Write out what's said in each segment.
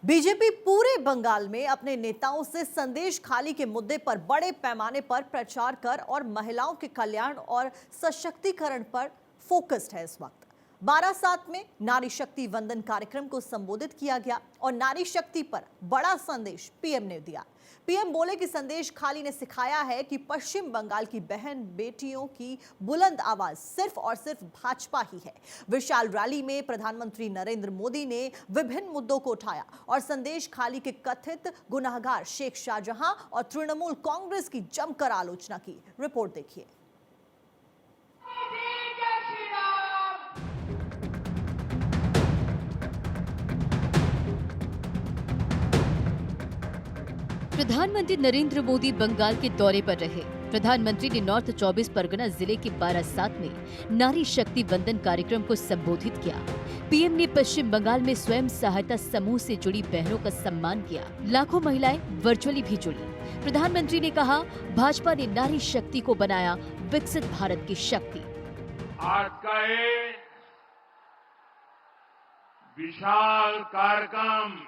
BJP पूरे बंगाल में अपने नेताओं से संदेश खाली के मुद्दे पर बड़े पैमाने पर प्रचार कर और महिलाओं के कल्याण और सशक्तिकरण पर फोकस्ड है। इस वक्त बारासात में नारी शक्ति वंदन कार्यक्रम को संबोधित किया गया और नारी शक्ति पर बड़ा संदेश पीएम ने दिया। पीएम बोले कि संदेश खाली ने सिखाया है कि पश्चिम बंगाल की बहन बेटियों की बुलंद आवाज सिर्फ और सिर्फ भाजपा ही है। विशाल रैली में प्रधानमंत्री नरेंद्र मोदी ने विभिन्न मुद्दों को उठाया और संदेश खाली के कथित गुनाहगार शेख शाहजहां और तृणमूल कांग्रेस की जमकर आलोचना की। रिपोर्ट देखिए। प्रधानमंत्री नरेंद्र मोदी बंगाल के दौरे पर रहे। प्रधानमंत्री ने नॉर्थ 24 परगना जिले के बारासात में नारी शक्ति वंदन कार्यक्रम को संबोधित किया। पीएम ने पश्चिम बंगाल में स्वयं सहायता समूह से जुड़ी बहनों का सम्मान किया। लाखों महिलाएं वर्चुअली भी जुड़ी। प्रधानमंत्री ने कहा, भाजपा ने नारी शक्ति को बनाया विकसित भारत की शक्ति। आज का ये विशाल कार्यक्रम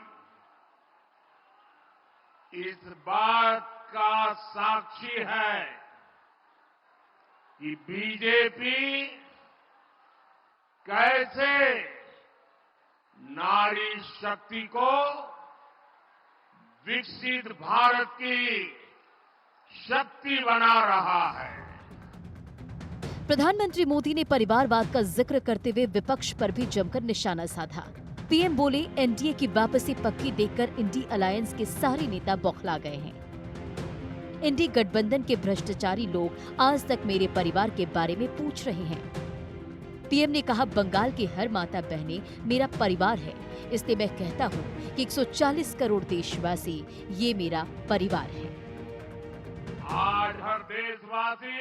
इस बात का साक्षी है कि बीजेपी कैसे नारी शक्ति को विकसित भारत की शक्ति बना रहा है। प्रधानमंत्री मोदी ने परिवारवाद का जिक्र करते हुए विपक्ष पर भी जमकर निशाना साधा। पीएम बोले, एनडीए की वापसी पक्की देखकर इंडी अलायंस के सारे नेता बौखला गए हैं। इंडी गठबंधन के भ्रष्टाचारी लोग आज तक मेरे परिवार के बारे में पूछ रहे हैं। पीएम ने कहा, बंगाल की हर माता बहनें मेरा परिवार है, इसलिए मैं कहता हूँ कि 140 करोड़ देशवासी ये मेरा परिवार है। आज हर देशवासी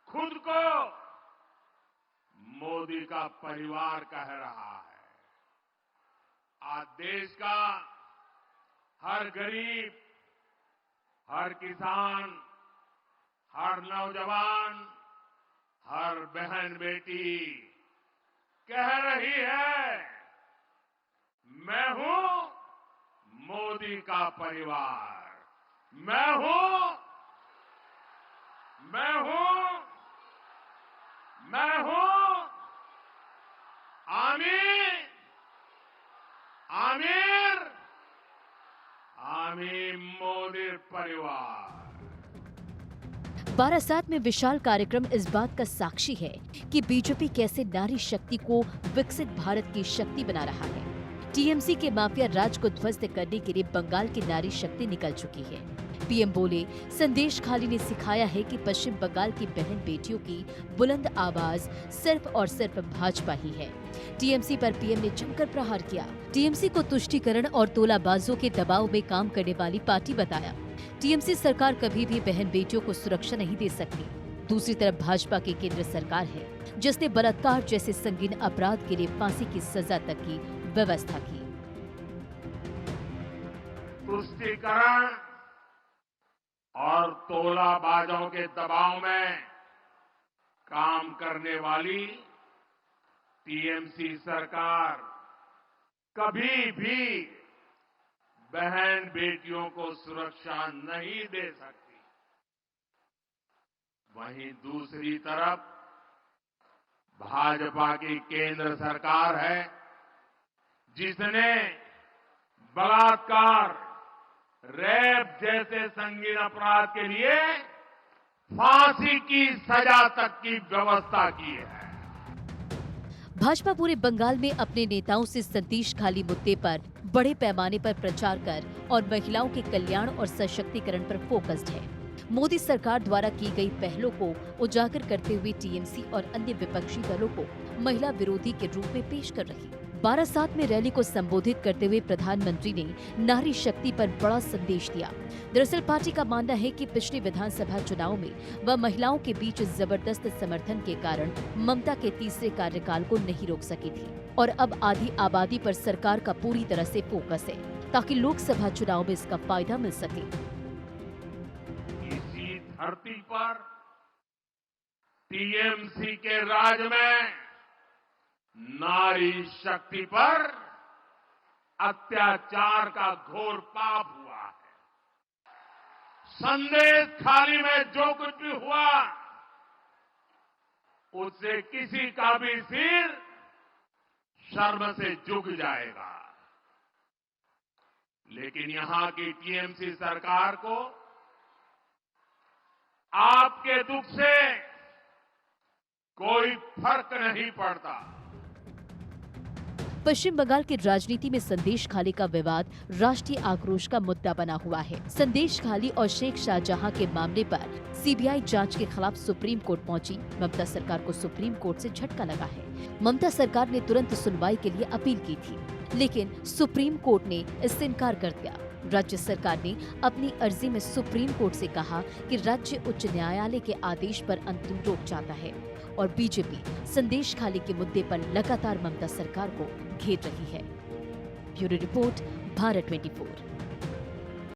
खुद को मोदी का परिवार कह रहा है। आज देश का हर गरीब, हर किसान, हर नौजवान, हर बहन बेटी कह रही है, मैं हूं मोदी का परिवार, मैं हूं आमीर मोदी परिवार। बारासात में विशाल कार्यक्रम इस बात का साक्षी है कि बीजेपी कैसे नारी शक्ति को विकसित भारत की शक्ति बना रहा है। टीएमसी के माफिया राज को ध्वस्त करने के लिए बंगाल की नारी शक्ति निकल चुकी है। पीएम बोले, संदेश खाली ने सिखाया है कि पश्चिम बंगाल की बहन बेटियों की बुलंद आवाज सिर्फ और सिर्फ भाजपा ही है। टीएमसी पर पीएम ने जमकर प्रहार किया। टीएमसी को तुष्टीकरण और तोलाबाजों के दबाव में काम करने वाली पार्टी बताया। टीएमसी सरकार कभी भी बहन बेटियों को सुरक्षा नहीं दे सकती। दूसरी तरफ भाजपा की केंद्र सरकार है जिसने बलात्कार जैसे संगीन अपराध के लिए फांसी की सजा तक की व्यवस्था की। तुष्टीकरण और तोलाबाजों के दबाव में काम करने वाली टीएमसी सरकार कभी भी बहन बेटियों को सुरक्षा नहीं दे सकती। वहीं दूसरी तरफ भाजपा की केंद्र सरकार है जिसने बलात्कार, रेप जैसे संगीन अपराध के लिए फांसी की सजा तक की व्यवस्था की है। भाजपा पूरे बंगाल में अपने नेताओं से संदेश खाली मुद्दे पर बड़े पैमाने पर प्रचार कर और महिलाओं के कल्याण और सशक्तिकरण पर फोकस्ड है। मोदी सरकार द्वारा की गई पहलों को उजागर करते हुए टीएमसी और अन्य विपक्षी दलों को महिला विरोधी के रूप में पेश कर रही। बारासात में रैली को संबोधित करते हुए प्रधानमंत्री ने नारी शक्ति पर बड़ा संदेश दिया। दरअसल पार्टी का मानना है कि पिछले विधानसभा चुनाव में वह महिलाओं के बीच जबरदस्त समर्थन के कारण ममता के तीसरे कार्यकाल को नहीं रोक सकी थी और अब आधी आबादी पर सरकार का पूरी तरह से फोकस है ताकि लोकसभा चुनाव में इसका फायदा मिल सके। इसी धरती पर टीएमसी के राज में नारी शक्ति पर अत्याचार का घोर पाप हुआ है। संदेश खाली में जो कुछ भी हुआ उससे किसी का भी सिर शर्म से झुक जाएगा। लेकिन यहां की टीएमसी सरकार को आपके दुख से कोई फर्क नहीं पड़ता। पश्चिम बंगाल की राजनीति में संदेश खाली का विवाद राष्ट्रीय आक्रोश का मुद्दा बना हुआ है। संदेश खाली और शेख शाहजहां के मामले पर सीबीआई जांच के खिलाफ सुप्रीम कोर्ट पहुंची। ममता सरकार को सुप्रीम कोर्ट से झटका लगा है। ममता सरकार ने तुरंत सुनवाई के लिए अपील की थी, लेकिन सुप्रीम कोर्ट ने इससे इनकार कर दिया। राज्य सरकार ने अपनी अर्जी में सुप्रीम कोर्ट से कहा कि राज्य उच्च न्यायालय के आदेश पर अंतरिम रोक चाहता है और बीजेपी संदेश खाली के मुद्दे पर लगातार ममता सरकार को घेर रही है। Bureau report, Bharat 24।